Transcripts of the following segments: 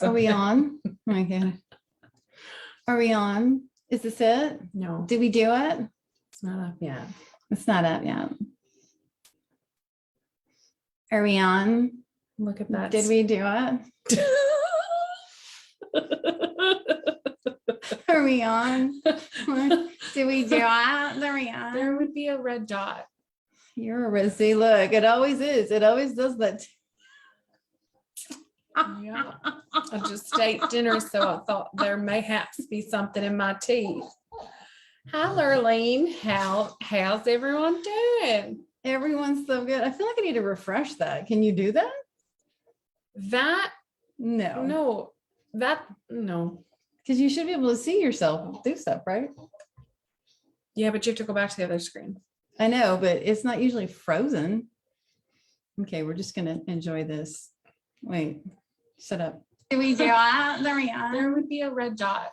Are we on? Oh my God. Are we on? Is this it? No, Did we do it? it's not up yet. It's not up yet. Are we on? Look at that. Did we do it? Are we on? Did we do it? Are we on? There would be a red dot. You're a risky look. It always is. It always does that. Yeah. I just ate dinner, so I thought there mayhaps be something in my teeth. Hi, Lurleen. How's everyone doing? Everyone's so good. I feel like I need to refresh that. Can you do that? That No. No. Because you should be able to see yourself do stuff, right? Yeah, but you have to go back to the other screen. I know, but it's not usually frozen. Okay, we're just gonna enjoy this. Wait, shut up. Do we do it? There we are. There would be a red dot.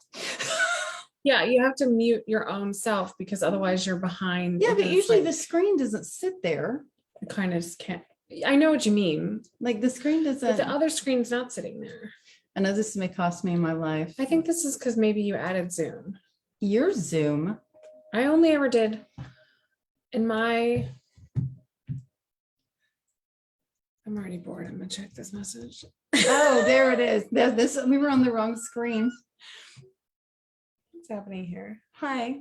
Yeah, you have to mute your own self because otherwise you're behind. Yeah, but It's usually like- the screen doesn't sit there. it kind of just can't. I know what you mean, Like the screen but doesn't. the other screen's not sitting there. I know this may cost me my life. I think this is because maybe you added Zoom. Your Zoom. I only ever did in my. I'm already bored. I'm gonna check this message. Oh, there it is. This we were on the wrong screen. What's happening here? Hi.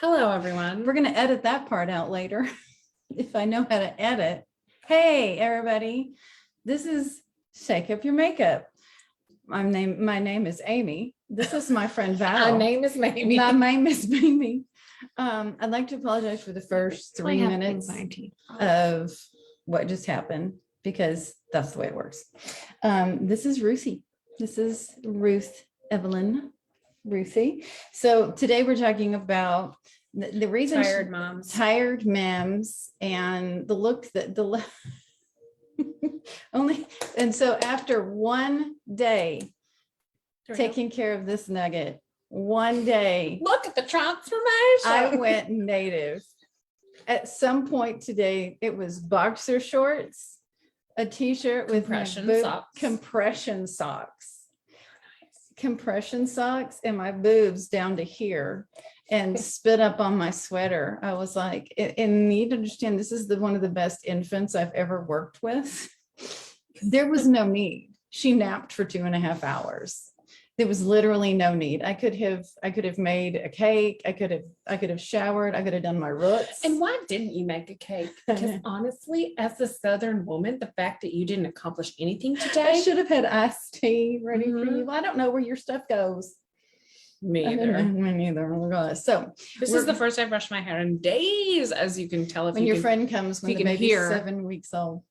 Hello, everyone. We're gonna edit that part out later. If I know how to edit. Hey, everybody. This is Shake Up Your Makeup. My name is Amy. This is my friend Val. My name is Mamie. My name is Mamie. I'd like to apologize for the first 3 minutes of what just happened because that's the way it works. This is Ruthie. This is Ruth Evelyn Ruthie. So today we're talking about the reason Tired moms. tired moms and the look that only. And so after one day There we go. taking care of this nugget, one day Look at the transformation. I went native. At some point today, it was boxer shorts, a t-shirt with my compression socks and my boobs down to here and spit up on my sweater. I was like, and you need to understand, this is one of the best infants I've ever worked with. There was no need. She napped for 2.5 hours. There was literally no need. I could have made a cake. I could have showered. I could have done my roots. And why didn't you make a cake? Because honestly, as a Southern woman, the fact that you didn't accomplish anything I today. should have had iced tea ready for Mhm. you. I don't know where your stuff goes. Me I don't know. either. Me neither. Oh my gosh. So This We're- is the first I've brushed my hair in days, as you can tell. If when you your can, friend comes, when you the can baby's hear. 7 weeks old,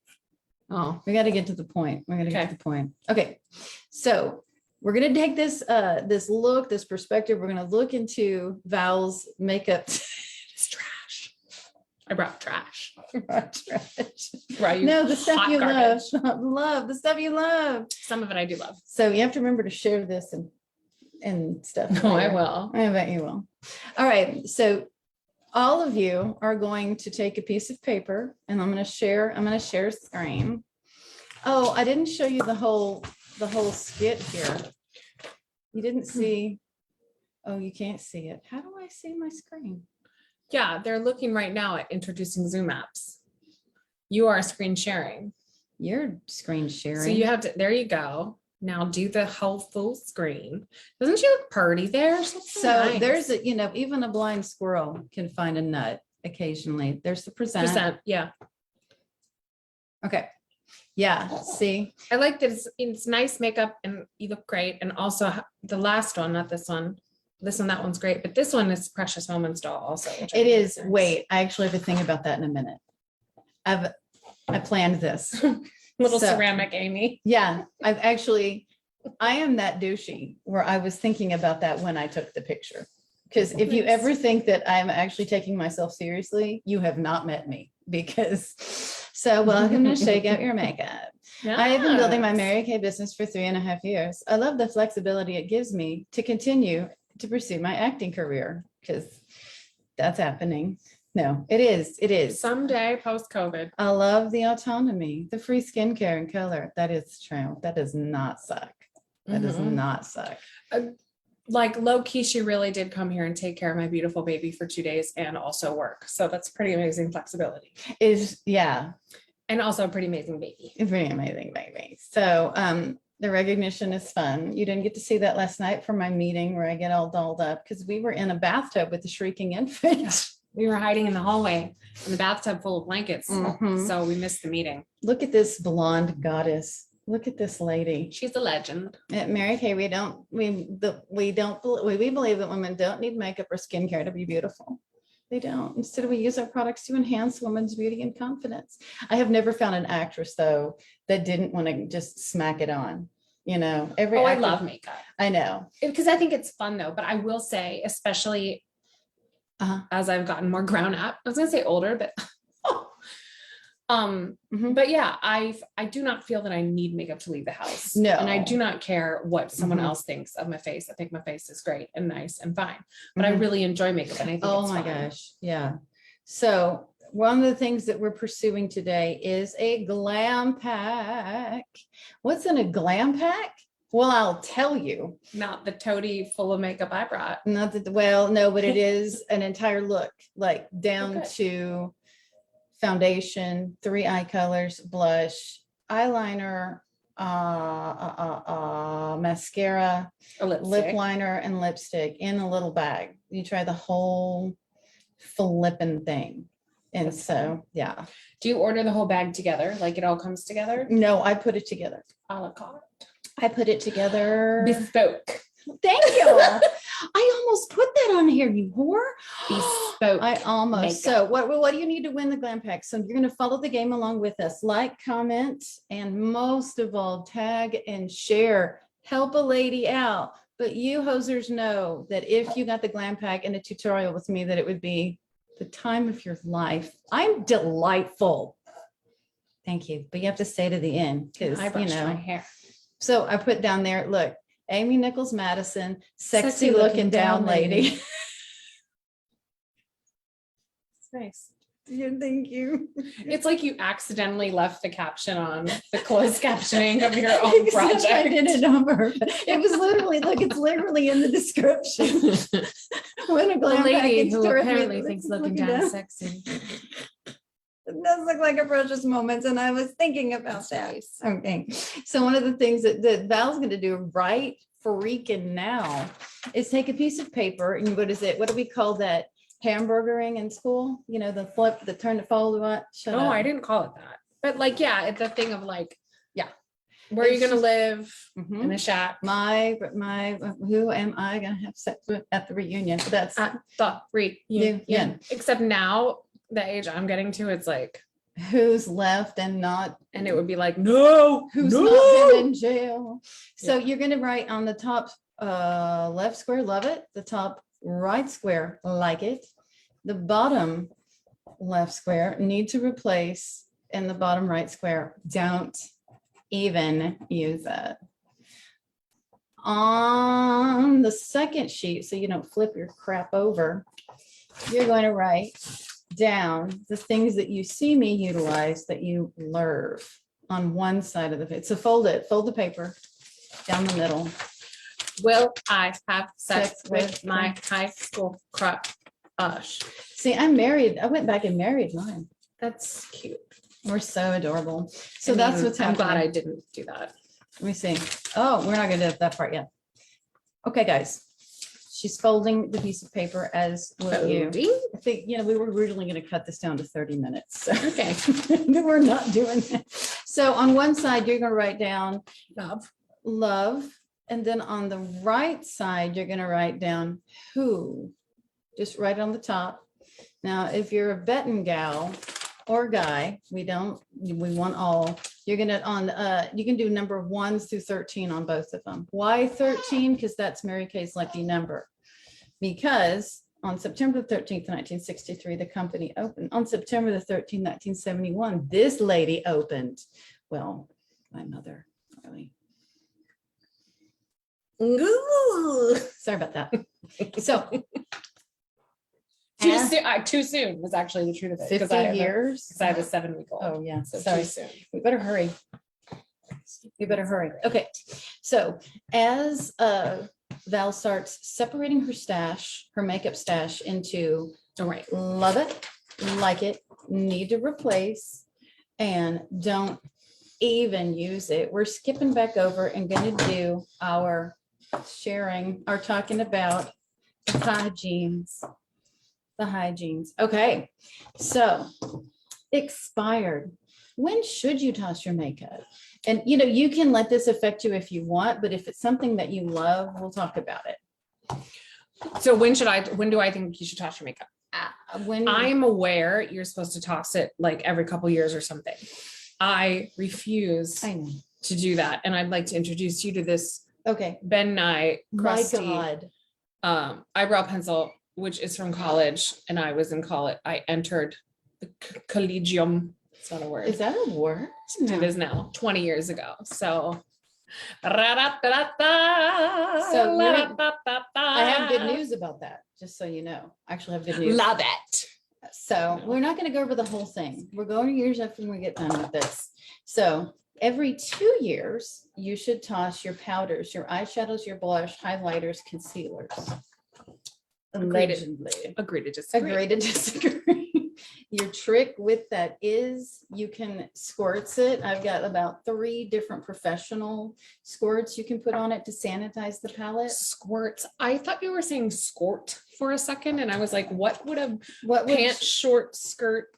oh, we got to get to the point. We're going to get Okay. to the point. Okay. So we're going to take this this perspective. We're going to look into Val's makeup. it's trash. I brought trash. Right. You No, the stuff hot you garbage. love the stuff you love. Some of it I do love. So you have to remember to share this and stuff. No, I later. will. I bet you will. All right. So all of you are going to take a piece of paper and I'm going to share screen. Oh, I didn't show you the whole skit here. You didn't see. Oh, you can't see it. How do I see my screen? Yeah, they're looking right now at introducing Zoom apps. You are screen sharing. You're screen sharing. So you have to, there you go. Now do the whole full screen. Doesn't she look pretty there? So there's even a blind squirrel can find a nut occasionally. There's the present. Yeah. Okay. Yeah. See, I like that it's nice makeup and you look great. And also the last one, not this one. That one's great. But this one is Precious Moments doll also. which I it think is. nice. Wait, I actually have a thing about that in a minute. I planned this. Little So- ceramic Amy. Yeah, I am that douchey where I was thinking about that when I took the picture. Because if you Nice. ever think that I'm actually taking myself seriously, you have not met me. Because so welcome to Shake Out Your Makeup. I have been building my Yes. Mary Kay business for 3.5 years. I love the flexibility it gives me to continue to pursue my acting career because that's happening. No, it is. It is. Someday post-COVID. I love the autonomy, the free skincare and color. That is true. That does not suck. That does Mhm. not suck. Like low key, she really did come here and take care of my beautiful baby for 2 days and also work. So that's pretty amazing flexibility. Yeah, And also a pretty amazing baby. it's pretty amazing, baby. So the recognition is fun. You didn't get to see that last night for my meeting where I get all dolled up because we were in a bathtub with a shrieking infant. We were hiding in the hallway in the bathtub full of blankets. Mhm. So we missed the meeting. Look at this blonde goddess. Look at this lady. She's a legend. At Mary Kay, we believe that women don't need makeup or skincare to be beautiful. They don't. Instead, we use our products to enhance women's beauty and confidence. I have never found an actress though that didn't want to just smack it on. You know, every I actor- love makeup. I know. Because I think it's fun though. But I will say, especially as I've gotten more grown up, I was gonna say older, but Mhm. but yeah, I do not feel that I need makeup to leave the house. No. And I do not care what someone Mhm. else thinks of my face. I think my face is great and nice and fine. But I Mhm. really enjoy makeup and I think Oh it's my fun. gosh. Yeah. So one of the things that we're pursuing today is a glam pack. What's in a glam pack? Well, I'll tell you. Not the toady full of makeup I brought. Not that, well, no, but it is an entire look, like down good. to foundation, 3 eye colors, blush, eyeliner, mascara, A lip lipstick. liner, and lipstick in a little bag. You try the whole flipping thing. And That's so, yeah. Do you order the whole bag together? Like it all comes together? No, I put it together. A la carte. I put it together. Bespoke. Thank you. I almost put that on here, you whore. Bespoke. I almost. makeup. So what do you need to win the glam pack? So you're going to follow the game along with us. Like, comment, and most of all, tag and share. Help a lady out. But you hosers know that if you got the glam pack in a tutorial with me, that it would be the time of your life. I'm delightful. Thank you. But you have to stay to the end because, I you brushed my know. hair. So I put down there, look, Amy Nichols Madison, sexy looking down lady. It's nice. Thank you. It's like you accidentally left the caption on the closed captioning of your own Except I project. did it on purpose. It was literally, look, it's literally in the description. When a The glam lady package who store is apparently made, thinks it's looking down sexy. It does look like a precious moment, and I was thinking about That's that. nice. Okay, so one of the things that Val's going to do right freaking now is take a piece of paper and what is it? What do we call that? Hamburgering in school? You know, the flip, the turn to fold. What? Shut No, up. I didn't call it that. But like, yeah, it's a thing of like, yeah, where are you It's gonna just- live Mhm. in a shack My, who am I going to have sex with at the reunion? That's at the reunion? Yeah. Except now, the age I'm getting to, it's like, who's left and not and it would be like, no, who's no. not been in jail. So Yeah. you're going to write on the top left square, love it. The top right square, like it. The bottom left square, need to replace, and the bottom right square, don't even use it. On the second sheet, so you don't flip your crap over, you're going to write down the things that you see me utilize that you love on one side of the page. So fold the paper down the middle. Will I have sex Sex with with my high school crush? See, I'm married. I went back and married mine. That's cute. We're so adorable. So I that's mean, what's I'm glad I happening. didn't do that. Let me see. Oh, we're not gonna do that part yet. Okay, guys. She's folding the piece of paper as will you. Folding? I think, you know, we were originally gonna cut this down to 30 minutes. So Okay. we're not doing that. So on one side, you're gonna write down love. And then on the right side, you're gonna write down who, just right on the top. Now, if you're a betting gal or guy, we want all, you're gonna, you can do number 1 through 13 on both of them. Why 13? Because that's Mary Kay's lucky number. Because on September 13th, 1963, the company opened. On September the 13th, 1971, this lady opened. Well, my mother, really. Sorry about that. So Too soon was actually the truth of it. 50 years. Because I have a 7-week-old. Oh, yeah. So Sorry. too soon. We better hurry. You better hurry. Okay. So as Val starts separating her stash, her makeup stash into All right. love it, like it, need to replace, and don't even use it. We're skipping back over and going to do our sharing, our talking about the hygienes. The hygienes. Okay. So expired. When should you toss your makeup? And you can let this affect you if you want, but if it's something that you love, we'll talk about it. So when do I think you should toss your makeup? When I'm aware you're supposed to toss it like every couple years or something. I refuse I know. to do that. And I'd like to introduce you to this Okay. Ben Nye My crusty God. eyebrow pencil, which is from college. And I was in college. I entered the collegium. It's not a word. Is that a word? It is now 20 years ago. So, I have good news about that, just so you know. I actually have good news. Love it. So we're not going to go over the whole thing. We're going years after we get done with this. So every 2 years, you should toss your powders, your eyeshadows, your blush, highlighters, concealers. Allegedly. Agree to disagree. Agree to disagree. Your trick with that is you can squirts it. I've got about 3 different professional squirts you can put on it to sanitize the palette. Squirts. I thought you were saying squirt for a second, and I was like, what would a What would pant short skirt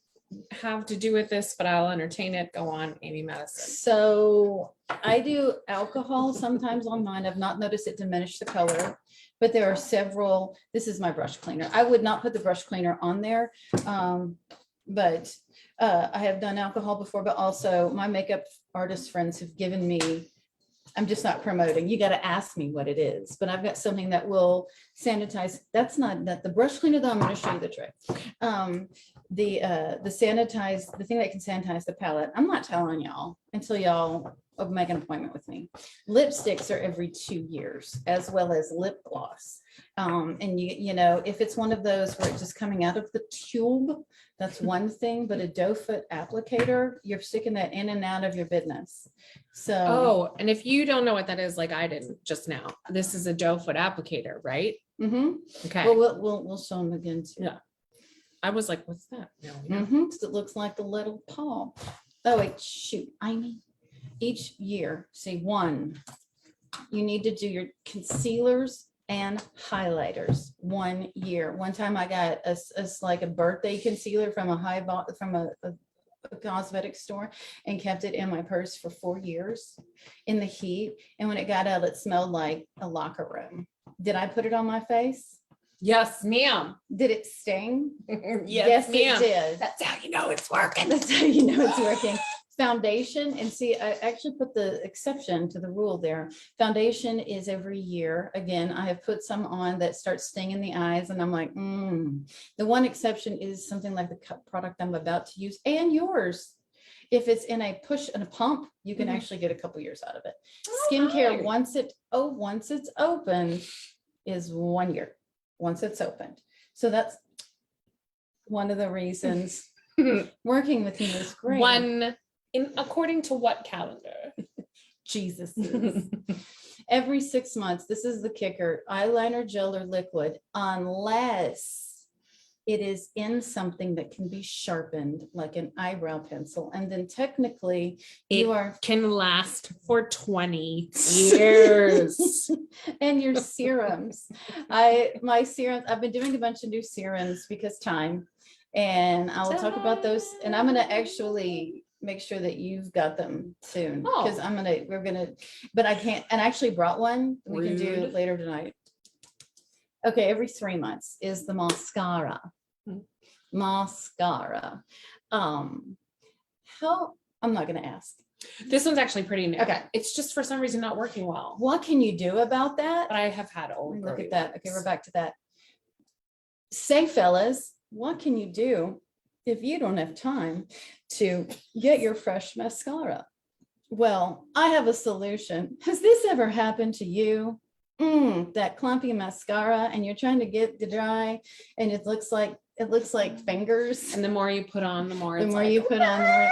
have to do with this? But I'll entertain it. Go on, Amy Madison. So I do alcohol sometimes on mine. I've not noticed it diminish the color, but there are several. This is my brush cleaner. I would not put the brush cleaner on there. But I have done alcohol before, but also my makeup artist friends have given me, I'm just not promoting. You got to ask me what it is, but I've got something that will sanitize. That's not that the brush cleaner though. I'm going to show you the trick. The sanitize, the thing that can sanitize the palette. I'm not telling y'all until y'all make an appointment with me. Lipsticks are every 2 years, as well as lip gloss. And you know, if it's one of those where it's just coming out of the tube, that's one thing, but a doe foot applicator, you're sticking that in and out of your business. So, Oh, and if you don't know what that is, like I didn't just now, this is a doe foot applicator, right? Okay. well, we'll show them again too. Yeah. I was like, what's that? No, Because it looks like the little paw. Oh, wait, shoot. I mean, each year, see, you need to do your concealers and highlighters 1 year. One time I got a like a birthday concealer from a cosmetic store and kept it in my purse for 4 years in the heat. And when it got out, it smelled like a locker room. Did I put it on my face? Yes, ma'am. Did it sting? Yes, ma'am. It did. That's how you know it's working. That's how you know it's working. Foundation, and see, I actually put the exception to the rule there. Foundation is every year. Again, I have put some on that starts stinging the eyes, and I'm like, The one exception is something like the product I'm about to use and yours. If it's in a push and a pump, you can actually get a couple years out of it. Skincare, once it's open, is 1 year. Once it's opened. So that's one of the reasons working with me is great. According to what calendar? Jesus. Every 6 months, this is the kicker, eyeliner, gel, or liquid, unless it is in something that can be sharpened, like an eyebrow pencil. And then technically it can last for 20 years. And your serums. My serums, I've been doing a bunch of new serums because time. And I will talk about those. And I'm going to actually make sure that you've got them soon, because but I can't, and I actually brought one. We can do later tonight. Okay, every 3 months is the mascara. Mascara. I'm not going to ask. This one's actually pretty new. Okay. It's just for some reason not working well. What can you do about that? But I have had Look at that. Okay, we're back to that. Say, fellas, what can you do if you don't have time to get your fresh mascara? Well, I have a solution. Has this ever happened to you? That clumpy mascara, and you're trying to get it dry, and it looks like fingers. And the more you put on, the more you put on, the more.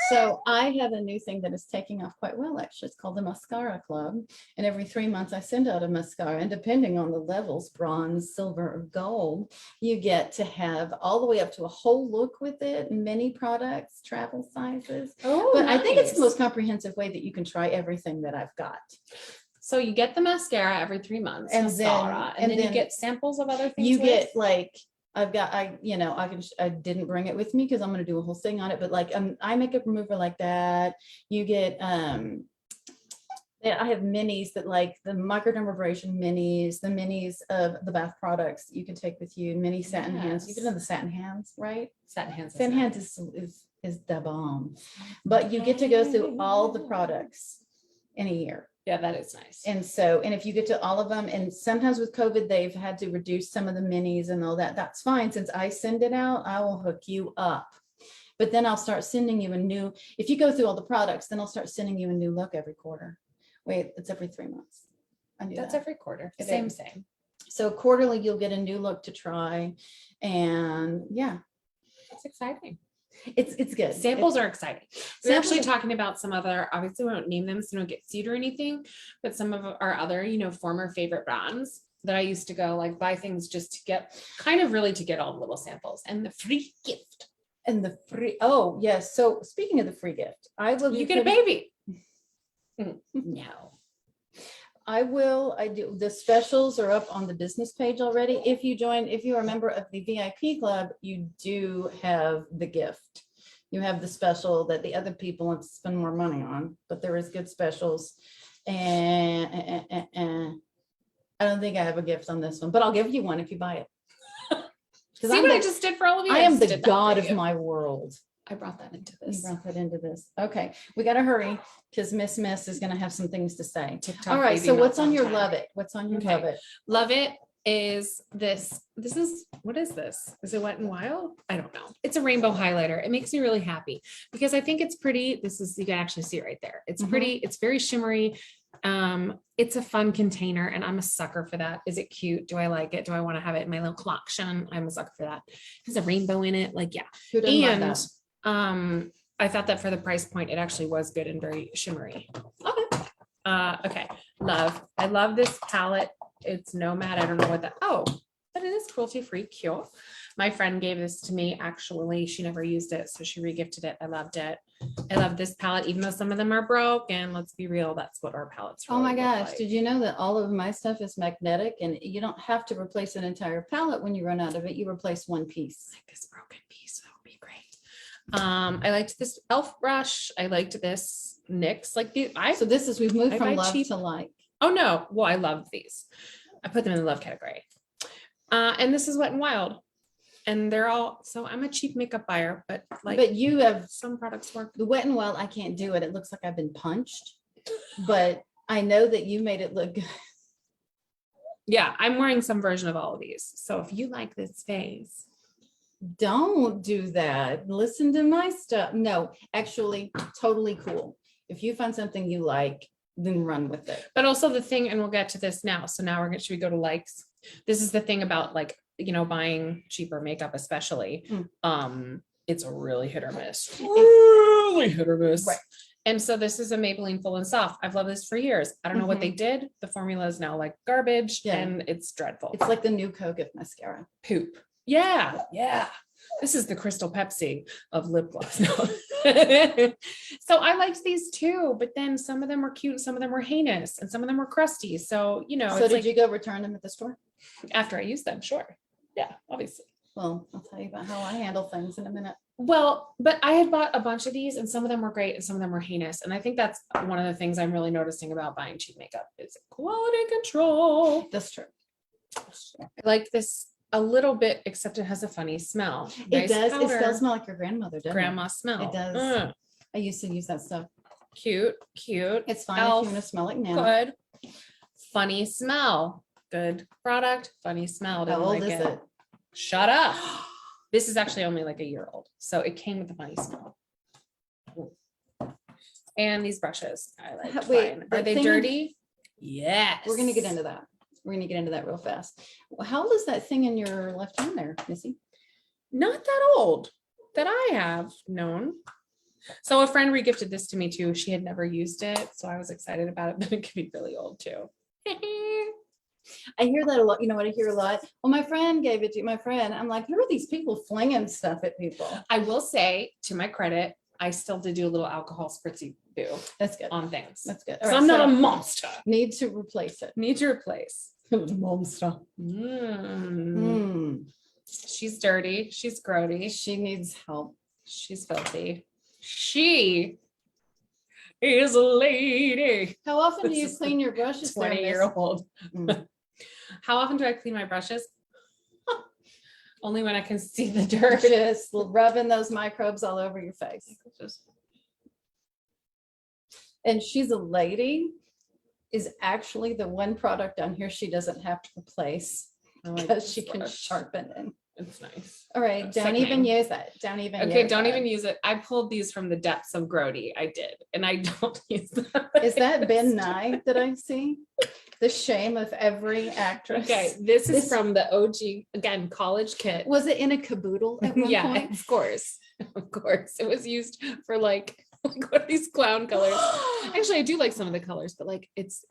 So I have a new thing that is taking off quite well, actually. It's called the Mascara Club. And every 3 months I send out a mascara, and depending on the levels, bronze, silver, or gold, you get to have all the way up to a whole look with it, many products, travel sizes. Oh, But I think it's the nice. most comprehensive way that you can try everything that I've got. So you get the mascara every 3 months, And mascara, then- and then you then get samples of other things. You with? get like, I've got, I didn't bring it with me because I'm going to do a whole thing on it, but like eye makeup remover like that. You get, I have minis that like the microdermabrasion minis, the minis of the bath products that you can take with you, mini satin hands. You can Yes. have the satin hands, right? Satin hands. Satin hands is the bomb, but you get to go through all the products in a year. Yeah, that is nice. And so, and if you get to all of them, and sometimes with COVID, they've had to reduce some of the minis and all that, that's fine. Since I send it out, I will hook you up. But then I'll start sending you a new, if you go through all the products, then I'll start sending you a new look every quarter. Wait, it's every 3 months. I knew That's that. every quarter. It Same, is. same. So quarterly, you'll get a new look to try. And yeah, It's exciting. it's good. Samples are exciting. We're Samples actually are- talking about some other, obviously we won't name them so we don't get sued or anything, but some of our other, former favorite brands that I used to go like buy things just to get to get all the little samples and the free gift. And the free, oh yes. So speaking of the free gift, I will. You be get a putting- baby. No. I do. The specials are up on the business page already. If you are a member of the VIP club, you do have the gift. You have the special that the other people have to spend more money on, but there is good specials. And I don't think I have a gift on this one, but I'll give you one if you buy it. See I'm what I the- just did for all of you? I am just the did that for god of you. my world. I brought that into You this. brought that into this. Okay, we got to hurry because Miss is going to have some things to say. TikTok All right, baby so what's meltdown on your time. love it? What's on your Okay. love it? Love it is this. What is this? Is it Wet and Wild? I don't know. It's a rainbow highlighter. It makes me really happy because I think it's pretty. You can actually see it right there. It's Mhm. pretty. It's very shimmery. It's a fun container and I'm a sucker for that. Is it cute? Do I like it? Do I want to have it in my little collection? I'm a sucker for that. There's a rainbow in it. Like, yeah. Who doesn't like And that? I thought that for the price point, it actually was good and very shimmery. Okay. Okay. I love this palette. It's Nomad. I don't know what that. Oh, but it is cruelty free. Cute. My friend gave this to me. Actually, she never used it, so she regifted it. I loved it. I love this palette, even though some of them are broken. Let's be real. That's what our palettes. Oh my really look gosh, like. did you know that all of my stuff is magnetic and you don't have to replace an entire palette when you run out of it, you replace one piece. Like this broken piece. That would be great. I liked this elf brush. I liked this NYX. Like these. So we've moved I from buy love cheap. to like. Oh no. Well, I love these. I put them in the love category. And this is Wet and Wild. And they're all, so I'm a cheap makeup buyer, but like But you have some products work. the Wet and Wild, I can't do it. It looks like I've been punched, but I know that you made it look good. Yeah, I'm wearing some version of all of these. So if you like this face, Don't do that. Listen to my stuff. No, actually, totally cool. If you find something you like, then run with it. but also the thing, and we'll get to this now. So now should we go to likes? This is the thing about like, buying cheaper makeup, especially. It's a really hit or miss. Really hit or miss. Right. And so this is a Maybelline Full and Soft. I've loved this for years. I don't know what they did. The formula is now like garbage Yeah. and it's dreadful. It's like the new Coke of mascara. Poop. Yeah. Yeah. This is the Crystal Pepsi of lip gloss. No. So I liked these too, but then some of them were cute, some of them were heinous, and some of them were crusty. So, So it's did like you go return them at the store? after I used them, sure. Yeah, obviously. Well, I'll tell you about how I handle things in a minute. Well, but I had bought a bunch of these and some of them were great and some of them were heinous. And I think that's one of the things I'm really noticing about buying cheap makeup is quality control. That's true. I like this a little bit, except it has a funny smell. It Nice does. It powder. does smell like your grandmother, doesn't Grandma it? smell. It does. Mm, I used to use that stuff. cute, cute. It's fine if Elf. you want to smell like Nana. Good. Funny smell. Good product. Funny smell. How Didn't old like is it? Shut up. This is actually only like a year old. So it came with a funny smell. And these brushes. I like. Wait, Are the they thing- dirty? Yes. We're gonna get into that. We're gonna get into that real fast. How old is that thing in your left hand there, Missy? Not that old that I have known. So a friend regifted this to me too. She had never used it, so I was excited about it, but it could be really old too. I hear that a lot. You know what I hear a lot? Well, my friend gave it to my friend. I'm like, who are these people flinging stuff at people? I will say, to my credit, I still did do a little alcohol spritzy boo That's good. on things. That's good. So I'm not a monster. Need to replace it. Need to replace. Monster. She's dirty. She's grody. She needs help. She's filthy. She is a lady. How often do This you is clean your brushes? 20-year-old. Mm. How often do I clean my brushes? Only when I can see the dirt. Just rubbing those microbes all over your face. And she's a lady is actually the one product on here she doesn't have to replace because she can sharpen it. It's nice. All right, That's don't sickening. even use that. Don't even Okay, use don't that. even use it. I pulled these from the depths of grody. I did, and I don't use them. Is that Ben Nye that I see? The shame of every actress. Okay, this is This- from the OG, again, college kit. Was it in a caboodle at one Yeah, point? of course. Of course. It was used for like what are these clown colors? Actually, I do like some of the colors, but like it's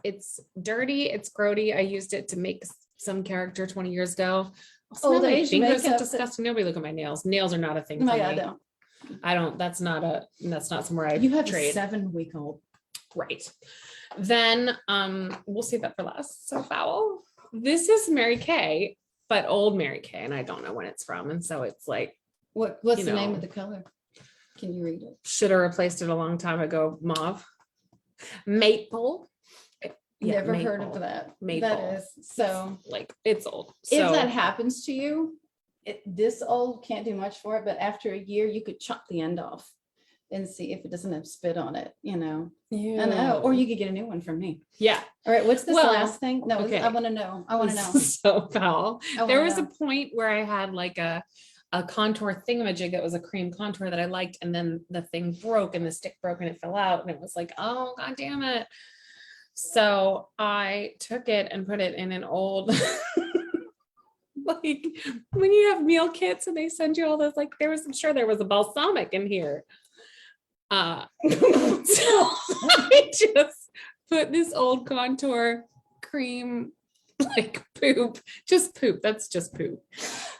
dirty, it's grody. I used it to make some character 20 years ago. Old My age fingers are makeup. disgusting. Nobody look at my nails. Nails are not a thing Oh for my me. God, no. I don't, that's not somewhere I You have trade. a 7-week-old. Right. Then we'll save that for last. So foul. This is Mary Kay, but old Mary Kay, and I don't know when it's from. And so it's like, What's You the name know. of the color? Can you read it? should have replaced it a long time ago. Mauve. Maple. Yeah, Never heard maple. of that. Maple. That is so. Like it's old. If So that happens to you, this old can't do much for it, but after a year, you could chop the end off and see if it doesn't have spit on it, I know, or you could get a new one from me. yeah. All right, what's this Well, last thing? No, okay. I want to know. I want to This know. is so foul. I There wanna was a know. point where I had like a contour thingamajig that was a cream contour that I liked, and then the thing broke and the stick broke and it fell out, and it was like, oh god damn it. So I took it and put it in an old like when you have meal kits and they send you all those, like I'm sure there was a balsamic in here. So I just put this old contour cream, like poop, that's just poop,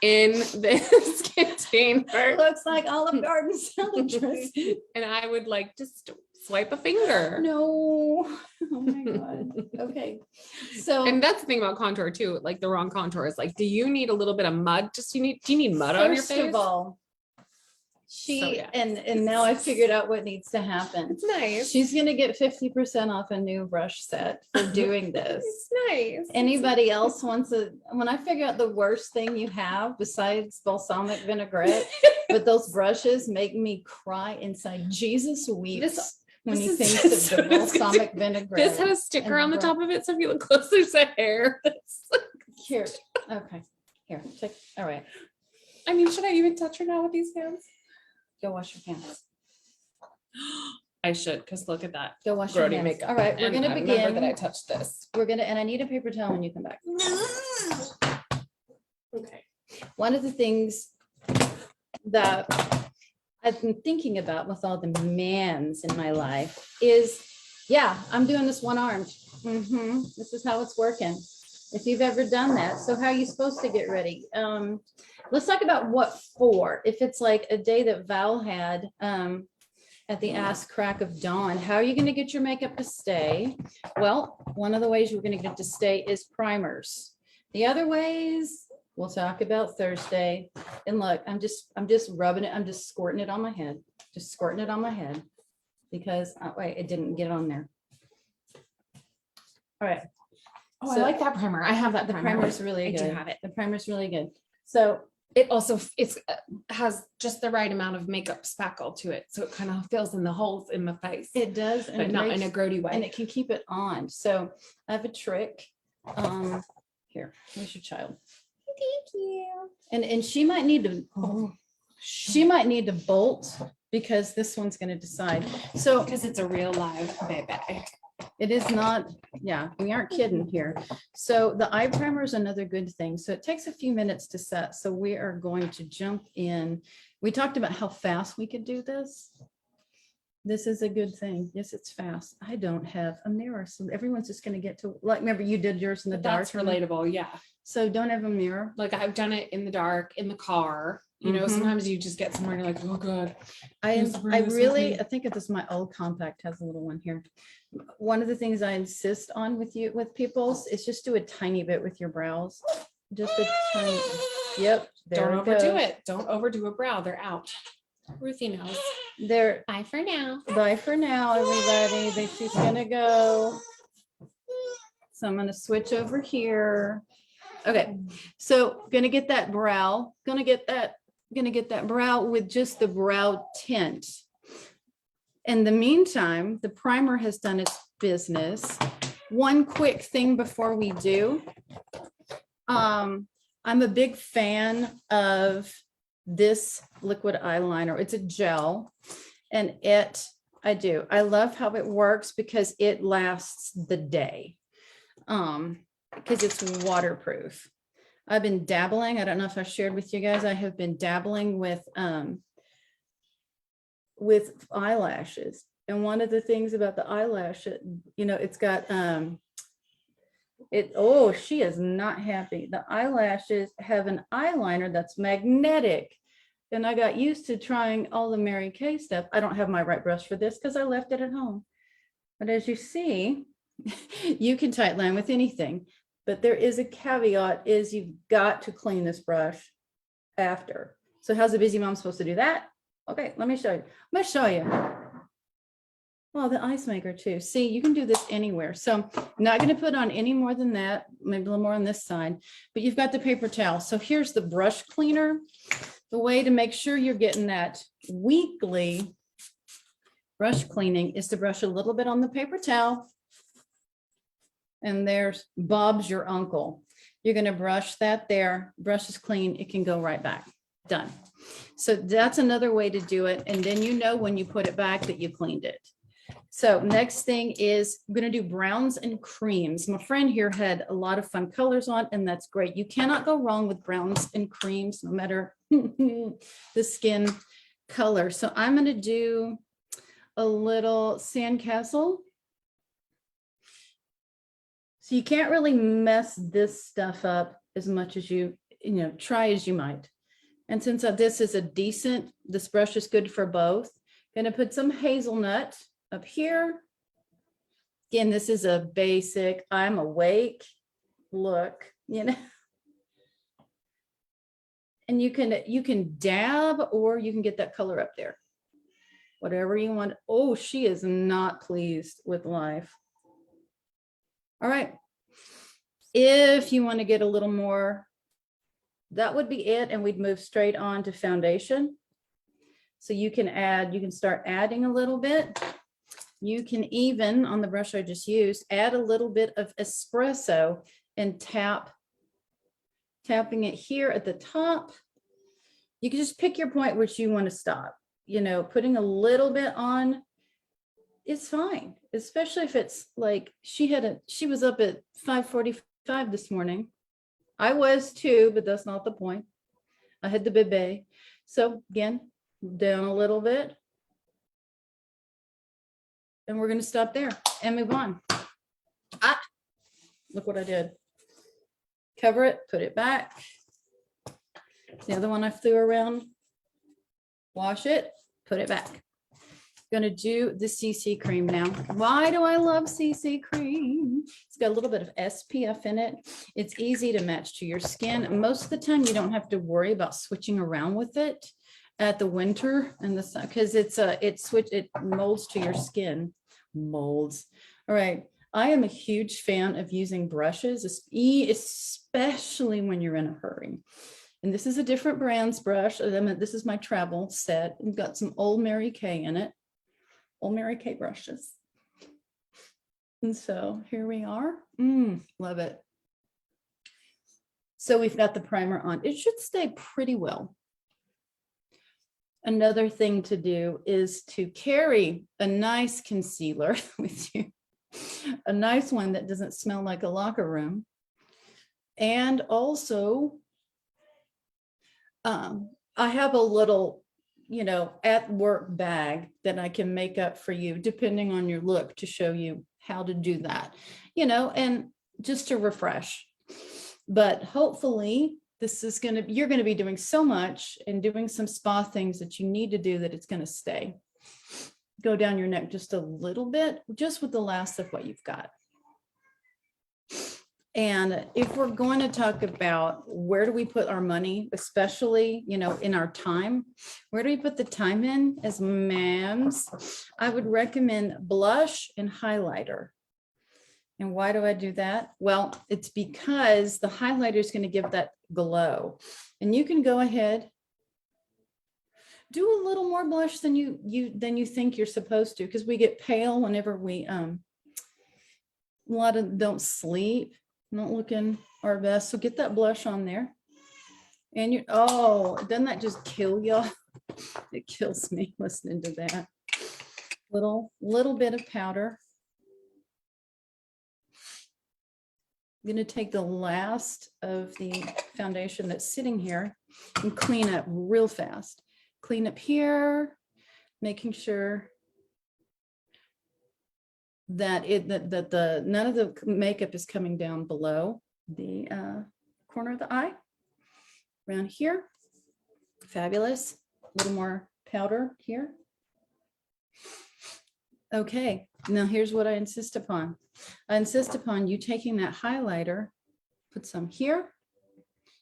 in this container. Looks like Olive Garden salad dressing. And I would like just swipe a finger. No. Oh my God. Okay. So And that's the thing about contour too, like the wrong contour is like, do you need a little bit of mud? Do you need mud on your first face? of all, yeah. and now I figured out what needs to happen. It's nice. She's gonna get 50% off a new brush set for doing this. It's nice. Anybody else wants when I figure out the worst thing you have besides balsamic vinaigrette, but those brushes make me cry inside. Jesus weeps when he this thinks is- of the balsamic vinaigrette. This had a sticker and on the bro- top of it, so if you look close, there's a hair. Here, okay, here, take, all right, I mean, should I even touch her now with these hands? go wash your hands. I should, because look at that. Go wash your Grody hands. makeup. All right, we're And gonna I remember that I begin. touched this. And I need a paper towel when you come back. Okay. One of the things that I've been thinking about with all the mans in my life is, yeah, I'm doing this one-armed. This is how it's working. If you've ever done that. So how are you supposed to get ready? Let's talk about what for. If it's like a day that Val had at the ass crack of dawn, how are you going to get your makeup to stay? Well, one of the ways you're going to get it to stay is primers. The other ways we'll talk about Thursday. And look, I'm just rubbing it. I'm just squirting it on my head. Just squirting it on my head because wait, it didn't get on there. All right. Oh, So- I like that primer. I have that The primer. primer's really I good. do have it. The primer's really good. So It also has just the right amount of makeup spackle to it, so it kind of fills in the holes in the face, it does, and but it not in makes- a grody way. and it can keep it on. So I have a trick. Here, here's your child. Thank you. And she might need to, she might need to bolt because this one's going to decide. So Because it's a real live baby. it is not, yeah, we aren't kidding here. So the eye primer is another good thing. So it takes a few minutes to set. So we are going to jump in. We talked about how fast we could do this. This is a good thing. Yes, it's fast. I don't have a mirror, so everyone's just gonna get to, like, remember you did yours in the But dark. that's relatable. Yeah. So don't have a mirror. Like I've done it in the dark, in the car. You know, Mhm. sometimes you just get somewhere and you're like, oh God. I Yes, bring I this with really, me. I think it's my old compact has a little one here. One of the things I insist on with people's is just do a tiny bit with your brows. Just a tiny, yep. There Don't it overdo goes. it. Don't overdo a brow. They're out. Ruthie knows. There, Bye for now. bye for now, everybody. She's gonna go. So I'm gonna switch over here. Okay, so gonna get that brow, gonna get that brow with just the brow tint. In the meantime, the primer has done its business. One quick thing before we do. I'm a big fan of this liquid eyeliner. It's a gel and I love how it works because it lasts the day. Because it's waterproof. I've been dabbling. I don't know if I shared with you guys. I have been dabbling with eyelashes. And one of the things about the eyelash, it's got she is not happy. The eyelashes have an eyeliner that's magnetic. And I got used to trying all the Mary Kay stuff. I don't have my right brush for this because I left it at home. But as you see, you can tight line with anything. But there is a caveat is you've got to clean this brush after. So how's a busy mom supposed to do that? Okay, let me show you. I'm going to show you. Well, the ice maker too. See, you can do this anywhere. So I'm not going to put on any more than that, maybe a little more on this side, but you've got the paper towel. So here's the brush cleaner. The way to make sure you're getting that weekly brush cleaning is to brush a little bit on the paper towel. And there's Bob's your uncle. You're going to brush that there. Brush is clean. It can go right back. Done. So that's another way to do it. And then you know when you put it back that you cleaned it. So next thing is I'm going to do browns and creams. My friend here had a lot of fun colors on, and that's great. You cannot go wrong with browns and creams, no matter the skin color. So I'm going to do a little sandcastle. So you can't really mess this stuff up as much as try as you might. And since this is this brush is good for both. Going to put some hazelnut up here. Again, this is a basic, I'm awake look, And you can dab or you can get that color up there. Whatever you want. Oh, she is not pleased with life. All right. If you want to get a little more, that would be it. And we'd move straight on to foundation. So you can start adding a little bit. You can even, on the brush I just used, add a little bit of espresso and tapping it here at the top. You can just pick your point which you want to stop. Putting a little bit on is fine, especially if it's like she was up at 5:45 this morning. I was too, but that's not the point. I had the bebe. So again, down a little bit. And we're going to stop there and move on. Look what I did. Cover it, put it back. The other one I flew around. Wash it, put it back. Going to do the CC cream now. Why do I love CC cream? It's got a little bit of SPF in it. It's easy to match to your skin. Most of the time you don't have to worry about switching around with it at the winter and the sun because it molds to your skin. Molds. All right. I am a huge fan of using brushes, especially when you're in a hurry. And this is a different brand's brush. This is my travel set. We've got some old Mary Kay in it. Old Mary Kay brushes. And so here we are. Love it. So we've got the primer on. It should stay pretty well. Another thing to do is to carry a nice concealer with you. A nice one that doesn't smell like a locker room. And also, I have a little you know, at work bag that I can make up for you, depending on your look, to show you how to do that, you know, and just to refresh. But hopefully this is going to, you're going to be doing so much and doing some spa things that you need to do that it's going to stay. Go down your neck just a little bit, just with the last of what you've got. And if we're going to talk about where do we put our money, especially, you know, in our time, where do we put the time in as mams? I would recommend blush and highlighter. And why do I do that? Well, it's because the highlighter is going to give that glow. And you can go ahead, do a little more blush than you think you're supposed to, because we get pale whenever we a lot of don't sleep, not looking our best. So get that blush on there. And you, oh, doesn't that just kill y'all? It kills me listening to that. Little bit of powder. I'm going to take the last of the foundation that's sitting here and clean up real fast. Clean up here, making sure that the none of the makeup is coming down below the corner of the eye. Around here, fabulous. A little more powder here. Okay, now here's what I insist upon. I insist upon you taking that highlighter, put some here.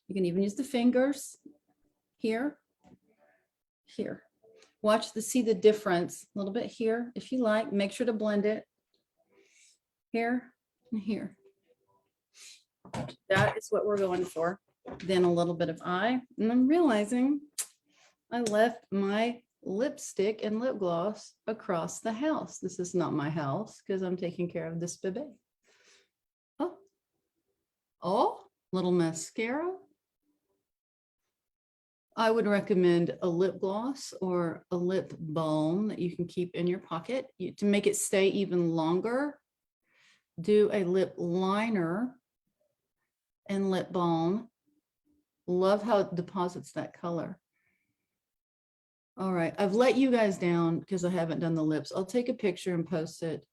You can even use the fingers here, here. Watch see the difference a little bit here if you like. Make sure to blend it here and here. That is what we're going for. Then a little bit of eye, and I'm realizing I left my lipstick and lip gloss across the house. This is not my house because I'm taking care of this baby. Oh, little mascara. I would recommend a lip gloss or a lip balm that you can keep in your pocket to make it stay even longer. Do a lip liner and lip balm. Love how it deposits that color. All right, I've let you guys down because I haven't done the lips. I'll take a picture and post it,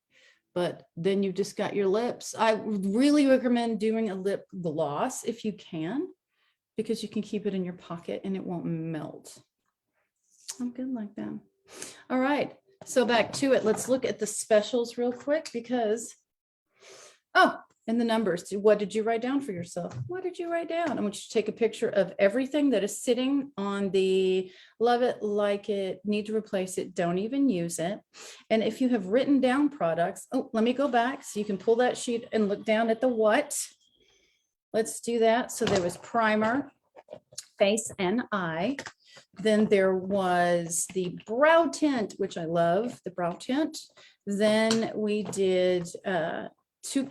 but then you've just got your lips. I really recommend doing a lip gloss if you can, because you can keep it in your pocket and it won't melt. I'm good like that. All right, so back to it. Let's look at the specials real quick because, oh, and the numbers. What did you write down for yourself? What did you write down? I want you to take a picture of everything that is sitting on the love it, like it, need to replace it, don't even use it. And if you have written down products, oh, let me go back so you can pull that sheet and look down at the what. Let's do that. So there was primer, face and eye. Then there was the brow tint, which I love, the brow tint. Then we did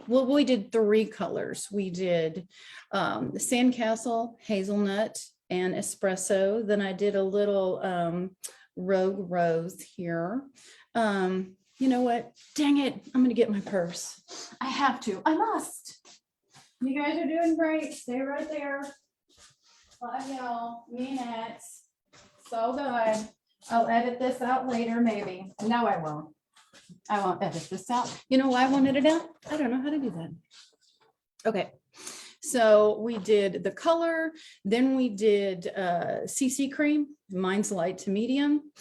we did 3 colors. We did the sandcastle, hazelnut, and espresso. Then I did a little rogue rose here. You know what? Dang it. I'm going to get my purse. I have to. I must. You guys are doing great. Stay right there. Love y'all. Me next. So good. I'll edit this out later, maybe. No, I won't. I won't edit this out. You know why I won't edit it out? I don't know how to do that. Okay. So we did the color, then we did CC cream, mine's light to medium.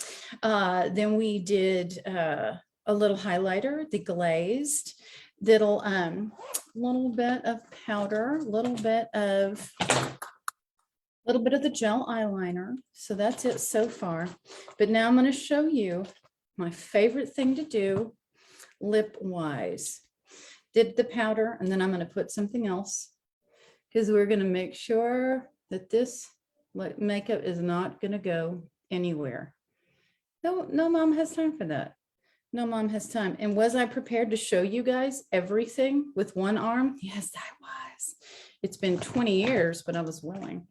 Then we did a little highlighter, the glazed, little bit of powder, little bit of the gel eyeliner. So that's it so far. But now I'm going to show you my favorite thing to do lip wise. Did the powder, and then I'm going to put something else because we're going to make sure that this makeup is not going to go anywhere. No mom has time for that. No mom has time. And was I prepared to show you guys everything with one arm? Yes, I was. It's been 20 years, but I was willing.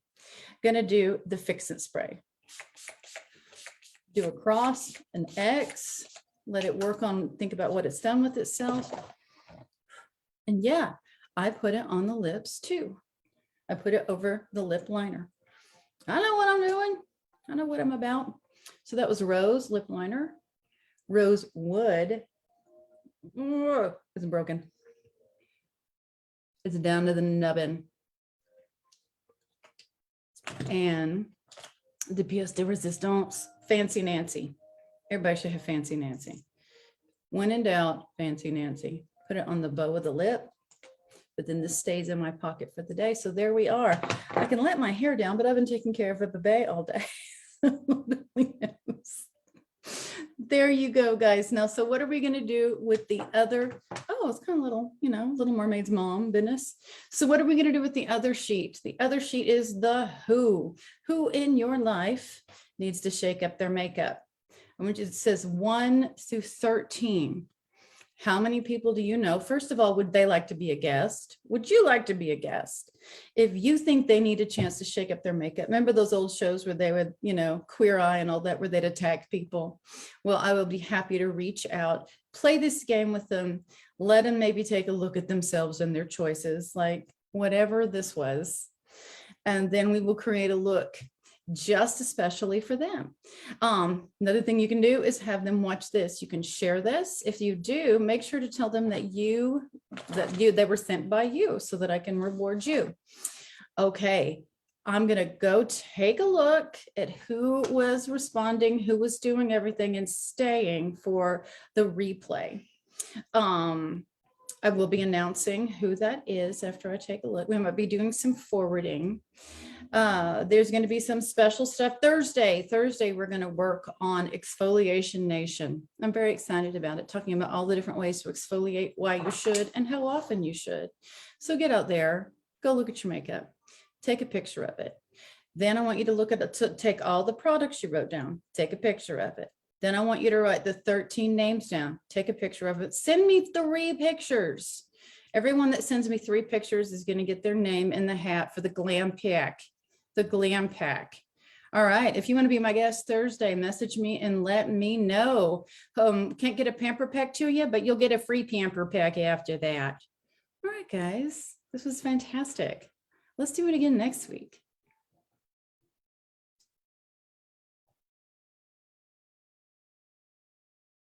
Gonna do the Fix It spray. Do a cross, an X, let it work on, think about what it's done with itself. And yeah, I put it on the lips too. I put it over the lip liner. I know what I'm doing. I know what I'm about. So that was Rose lip liner. Rose Wood. It's broken. It's down to the nubbin. And the pièce de résistance, Fancy Nancy. Everybody should have Fancy Nancy. When in doubt, Fancy Nancy. Put it on the bow of the lip, but then this stays in my pocket for the day. So there we are. I can let my hair down, but I've been taking care of a bebe all day. There you go, guys. Now, so what are we going to do with the other? Oh, it's kind of little, Little Mermaid's mom business. So what are we going to do with the other sheet? The other sheet is the who. Who in your life needs to shake up their makeup? It says 1 through 13. How many people do you know? First of all, would they like to be a guest? Would you like to be a guest? If you think they need a chance to shake up their makeup, remember those old shows where they would, Queer Eye and all that, where they'd attack people? Well, I will be happy to reach out, play this game with them, let them maybe take a look at themselves and their choices, like whatever this was. And then we will create a look just especially for them. Another thing you can do is have them watch this. You can share this. If you do, make sure to tell them that they were sent by you so that I can reward you. Okay, I'm gonna go take a look at who was responding, who was doing everything and staying for the replay. I will be announcing who that is after I take a look. We might be doing some forwarding. There's going to be some special stuff Thursday. We're going to work on Exfoliation Nation. I'm very excited about it, talking about all the different ways to exfoliate, why you should, and how often you should. So get out there, go look at your makeup, take a picture of it. Then I want you to look at it, take all the products you wrote down, take a picture of it. Then I want you to write the 13 names down, take a picture of it. Send me 3 pictures. Everyone that sends me 3 pictures is going to get their name in the hat for the glam pack. The glam pack. All right. If you want to be my guest Thursday, message me and let me know. Can't get a pamper pack to you, but you'll get a free pamper pack after that. All right, guys. This was fantastic. Let's do it again next week.